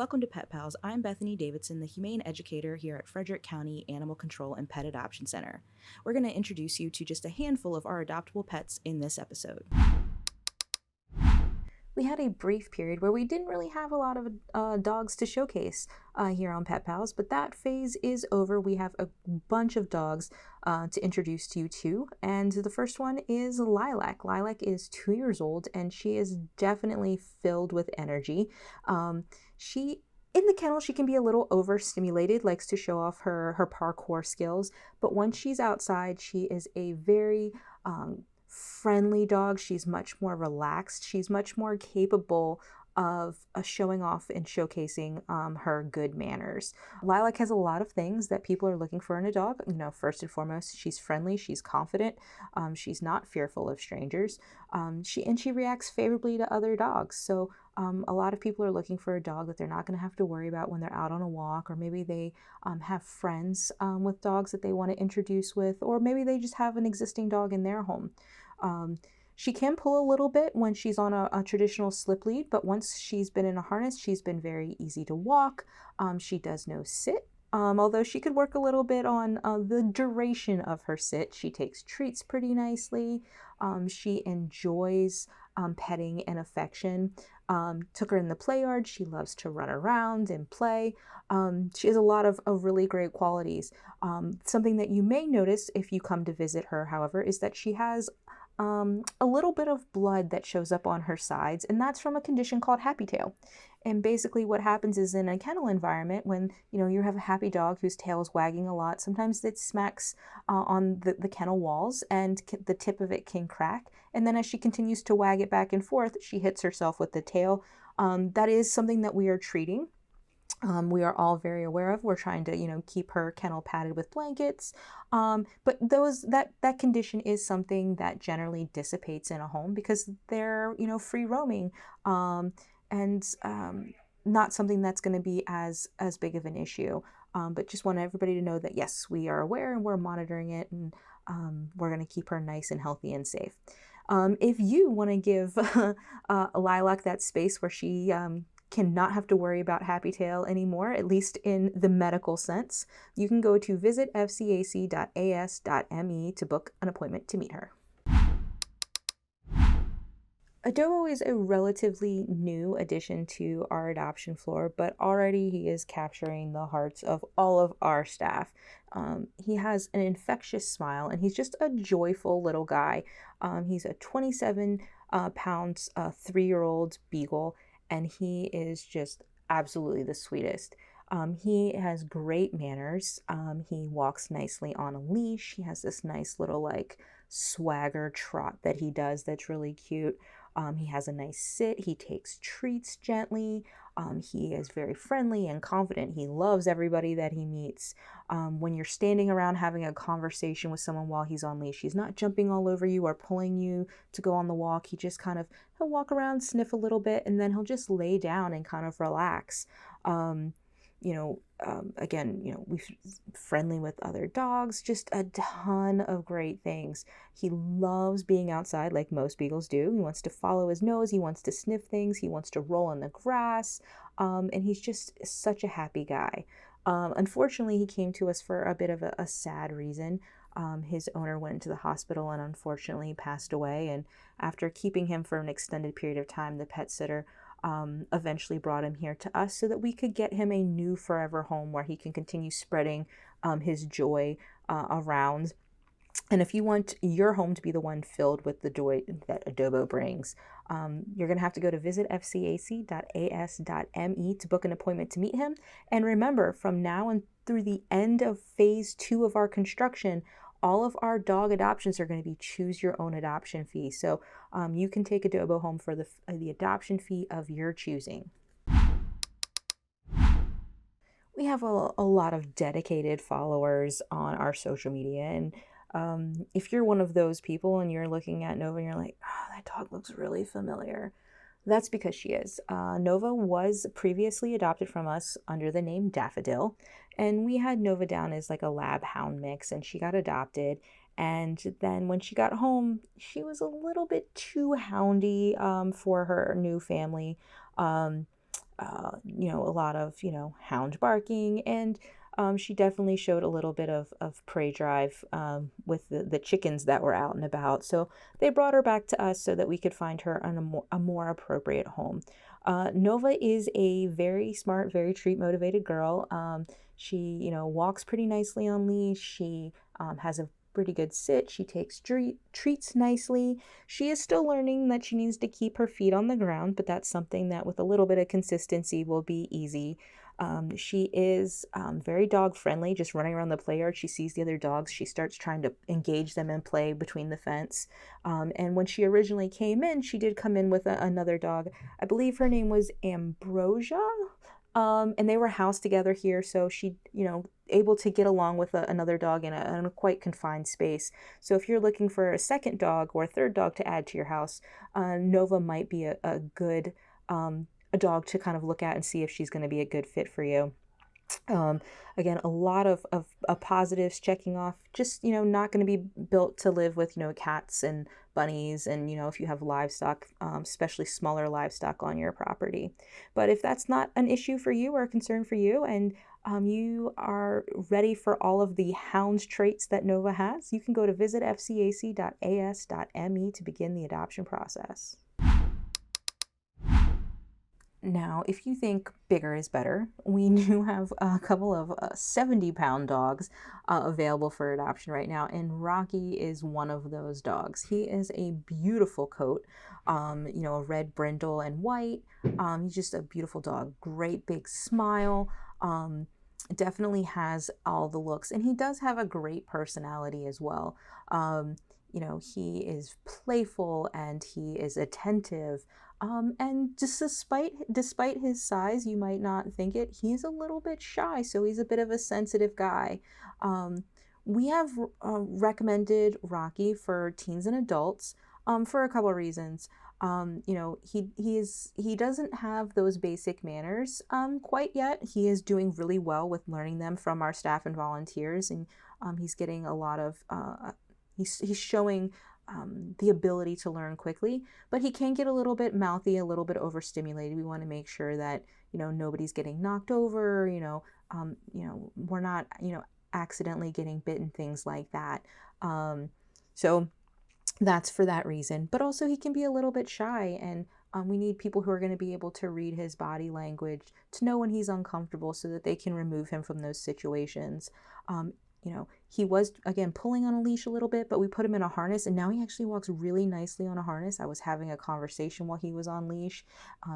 Welcome to Pet Pals. I'm Bethany Davidson, the Humane Educator here at Frederick County Animal Control and Pet Adoption Center. We're going to introduce you to just a handful of our adoptable pets in this episode. We had a brief period where we didn't really have a lot of dogs to showcase here on Pet Pals, but that phase is over. We have a bunch of dogs to introduce to you to, and the first one is Lilac. Lilac is 2 years old, and she is definitely filled with energy. In the kennel, she can be a little overstimulated, likes to show off her parkour skills, but once she's outside, she is a very friendly dog. She's much more relaxed. She's much more capable of showing off and showcasing her good manners. Lilac has a lot of things that people are looking for in a dog. First and foremost, she's friendly, she's confident, she's not fearful of strangers, she reacts favorably to other dogs. So a lot of people are looking for a dog that they're not going to have to worry about when they're out on a walk, or maybe they have friends with dogs that they want to introduce with, or maybe they just have an existing dog in their home. She can pull a little bit when she's on a traditional slip lead, but once she's been in a harness, she's been very easy to walk. She does no sit, although she could work a little bit on the duration of her sit. She takes treats pretty nicely. She enjoys petting and affection. Took her in the play yard. She loves to run around and play. She has a lot of really great qualities. Something that you may notice if you come to visit her, however, is that she has a little bit of blood that shows up on her sides, and that's from a condition called happy tail. And basically what happens is, in a kennel environment, when you have a happy dog whose tail is wagging a lot, sometimes it smacks on the kennel walls, and the tip of it can crack, and then as she continues to wag it back and forth, she hits herself with the tail. That is something that we are treating. We are all very aware of. We're trying to, keep her kennel padded with blankets. But that condition is something that generally dissipates in a home because they're, free roaming, and not something that's going to be as big of an issue. But just want everybody to know that, yes, we are aware and we're monitoring it, and we're going to keep her nice and healthy and safe. If you want to give Lilac that space where she cannot have to worry about happy tail anymore, at least in the medical sense, you can go to visit fcac.as.me to book an appointment to meet her. Adobo is a relatively new addition to our adoption floor, but already he is capturing the hearts of all of our staff. He has an infectious smile, and he's just a joyful little guy. He's a 27 pounds 3-year-old beagle, and he is just absolutely the sweetest. He has great manners. He walks nicely on a leash. He has this nice little swagger trot that he does that's really cute. He has a nice sit. He takes treats gently. He is very friendly and confident. He loves everybody that he meets. When you're standing around having a conversation with someone while he's on leash, he's not jumping all over you or pulling you to go on the walk. He just he'll walk around, sniff a little bit, and then he'll just lay down and kind of relax. We're friendly with other dogs, just a ton of great things. He loves being outside like most beagles do. He wants to follow his nose. He wants to sniff things. He wants to roll in the grass. And he's just such a happy guy. Unfortunately, he came to us for a bit of a sad reason. His owner went into the hospital and unfortunately passed away. And after keeping him for an extended period of time, the pet sitter eventually brought him here to us so that we could get him a new forever home where he can continue spreading his joy around. And if you want your home to be the one filled with the joy that Adobo brings, you're going to have to go to visit fcac.as.me to book an appointment to meet him. And remember, from now and through the end of phase 2 of our construction, all of our dog adoptions are going to be choose your own adoption fee. So you can take Adobo home for the adoption fee of your choosing. We have a lot of dedicated followers on our social media. And if you're one of those people and you're looking at Nova and you're like, oh, that dog looks really familiar, that's because she is. Nova was previously adopted from us under the name Daffodil, and we had Nova down as a lab hound mix, and she got adopted. And then when she got home, she was a little bit too houndy for her new family. a lot of, hound barking, and she definitely showed a little bit of prey drive with the chickens that were out and about. So they brought her back to us so that we could find her on a more appropriate home. Nova is a very smart, very treat motivated girl. She, walks pretty nicely on leash. She has a pretty good sit. She takes treats nicely. She is still learning that she needs to keep her feet on the ground, but that's something that with a little bit of consistency will be easy. She is very dog friendly, just running around the play yard. She sees the other dogs. She starts trying to engage them in play between the fence. And when she originally came in, she did come in with another dog. I believe her name was Ambrosia. And they were housed together here, so she, able to get along with another dog in a quite confined space. So if you're looking for a second dog or a third dog to add to your house, Nova might be a good a dog to kind of look at and see if she's going to be a good fit for you. Um, Again, a lot of positives checking off, just, not going to be built to live with, cats and bunnies and, if you have livestock, especially smaller livestock on your property. But if that's not an issue for you or a concern for you, and you are ready for all of the hound traits that Nova has, you can go to visit fcac.as.me to begin the adoption process. Now, if you think bigger is better, we do have a couple of 70-pound dogs available for adoption right now, and Rocky is one of those dogs. He is a beautiful coat, a red brindle and white. He's just a beautiful dog, great big smile. Definitely has all the looks, and he does have a great personality as well. He is playful and he is attentive. And just despite his size, you might not think it, he's a little bit shy, so he's a bit of a sensitive guy. We have recommended Rocky for teens and adults for a couple of reasons. He doesn't have those basic manners quite yet. He is doing really well with learning them from our staff and volunteers, and he's getting a lot of he's showing the ability to learn quickly, but he can get a little bit mouthy, a little bit overstimulated. We want to make sure that, nobody's getting knocked over, we're not, accidentally getting bitten, things like that. So that's for that reason. But also he can be a little bit shy, and we need people who are going to be able to read his body language to know when he's uncomfortable so that they can remove him from those situations. He was, again, pulling on a leash a little bit, but we put him in a harness, and now he actually walks really nicely on a harness. I was having a conversation while he was on leash.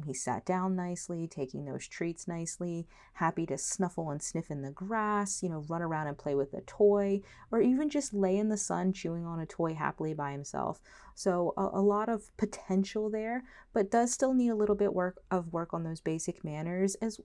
He sat down nicely, taking those treats nicely, happy to snuffle and sniff in the grass, run around and play with a toy, or even just lay in the sun chewing on a toy happily by himself. So a lot of potential there, but does still need a little bit work on those basic manners as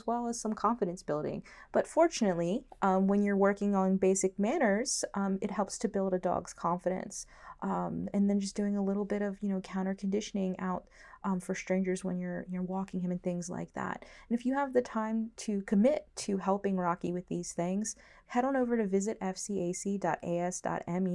well as some confidence building. But fortunately, when you're working on basic manners, it helps to build a dog's confidence. And then just doing a little bit of, counter conditioning out for strangers when you're walking him and things like that. And if you have the time to commit to helping Rocky with these things, head on over to visit fcac.as.me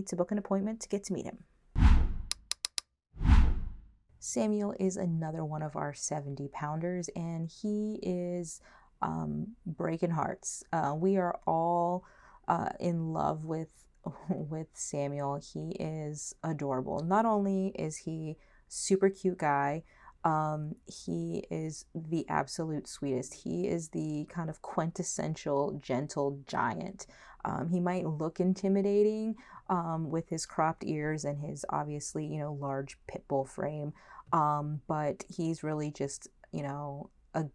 to book an appointment to get to meet him. Samuel is another one of our 70-pounders, and he is breaking hearts. We are all in love with Samuel. He is adorable. Not only is he super cute guy, he is the absolute sweetest. He is the kind of quintessential gentle giant. He might look intimidating with his cropped ears and his obviously, large pit bull frame. But he's really just, a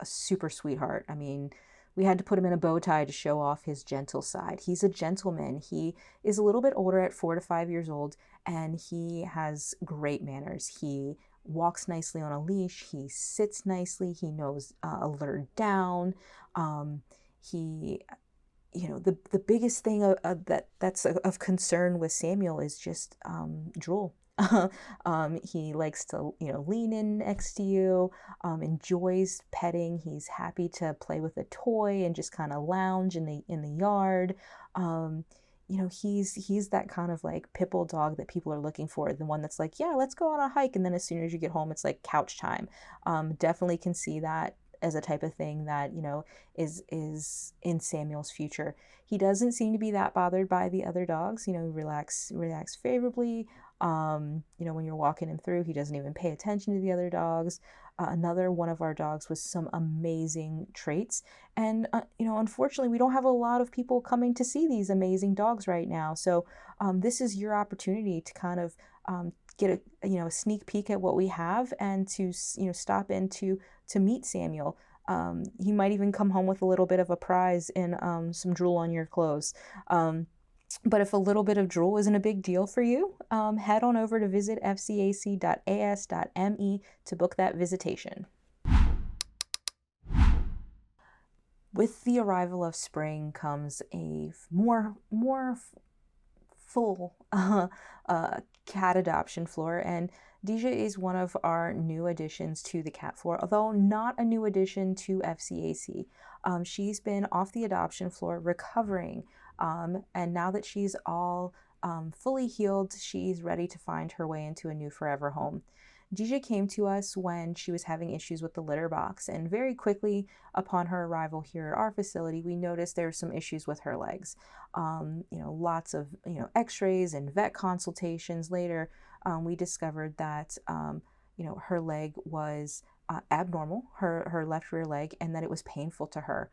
super sweetheart. I mean, we had to put him in a bow tie to show off his gentle side. He's a gentleman. He is a little bit older at 4 to 5 years old, and he has great manners. He walks nicely on a leash. He sits nicely. He knows alert down. The biggest thing that's of concern with Samuel is just drool. He likes to, lean in next to you, enjoys petting. He's happy to play with a toy and just kind of lounge in the yard. he's that kind of like pit bull dog that people are looking for, the one that's like, yeah, let's go on a hike, and then as soon as you get home, it's like couch time. Definitely can see that as a type of thing that is in Samuel's future. He doesn't seem to be that bothered by the other dogs. Relax favorably. When you're walking him through, he doesn't even pay attention to the other dogs. Another one of our dogs with some amazing traits. And, unfortunately, we don't have a lot of people coming to see these amazing dogs right now. So this is your opportunity to kind of get a sneak peek at what we have, and to stop in to meet Samuel. He might even come home with a little bit of a prize in some drool on your clothes. But if a little bit of drool isn't a big deal for you, head on over to visit fcac.as.me to book that visitation. With the arrival of spring comes a more full cat adoption floor, and Deja is one of our new additions to the cat floor, although not a new addition to FCAC. She's been off the adoption floor recovering, and now that she's all fully healed, she's ready to find her way into a new forever home. Deja came to us when she was having issues with the litter box, and very quickly upon her arrival here at our facility, we noticed there were some issues with her legs. Lots of x-rays and vet consultations later, we discovered that her leg was abnormal, her left rear leg, and that it was painful to her.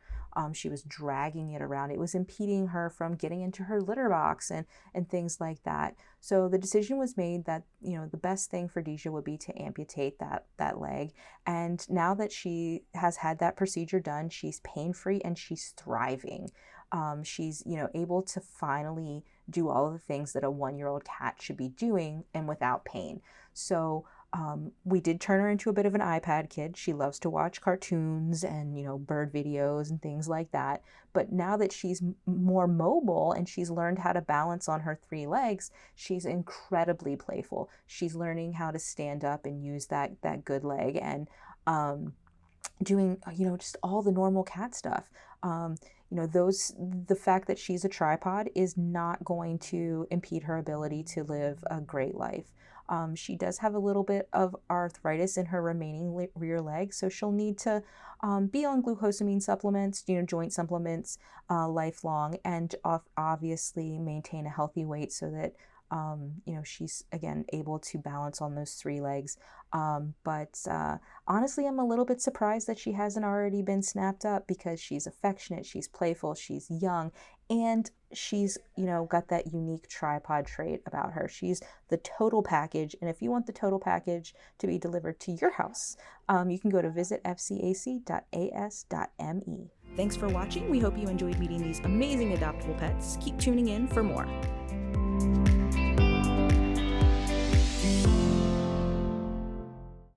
She was dragging it around. It was impeding her from getting into her litter box and things like that. So the decision was made that the best thing for Deja would be to amputate that leg. And now that she has had that procedure done, she's pain-free and she's thriving. She's able to finally do all of the things that a 1-year-old cat should be doing, and without pain. So we did turn her into a bit of an iPad kid. She loves to watch cartoons and bird videos and things like that. But now that she's more mobile and she's learned how to balance on her 3 legs, she's incredibly playful. She's learning how to stand up and use that good leg, and doing just all the normal cat stuff. The fact that she's a tripod is not going to impede her ability to live a great life. She does have a little bit of arthritis in her remaining rear leg, so she'll need to be on glucosamine supplements, joint supplements, lifelong, and obviously maintain a healthy weight so that she's again able to balance on those 3 legs. But honestly, I'm a little bit surprised that she hasn't already been snapped up, because she's affectionate, she's playful, she's young, and she's got that unique tripod trait about her. She's the total package. And if you want the total package to be delivered to your house, you can go to visit fcac.as.me. Thanks for watching. We hope you enjoyed meeting these amazing adoptable pets. Keep tuning in for more.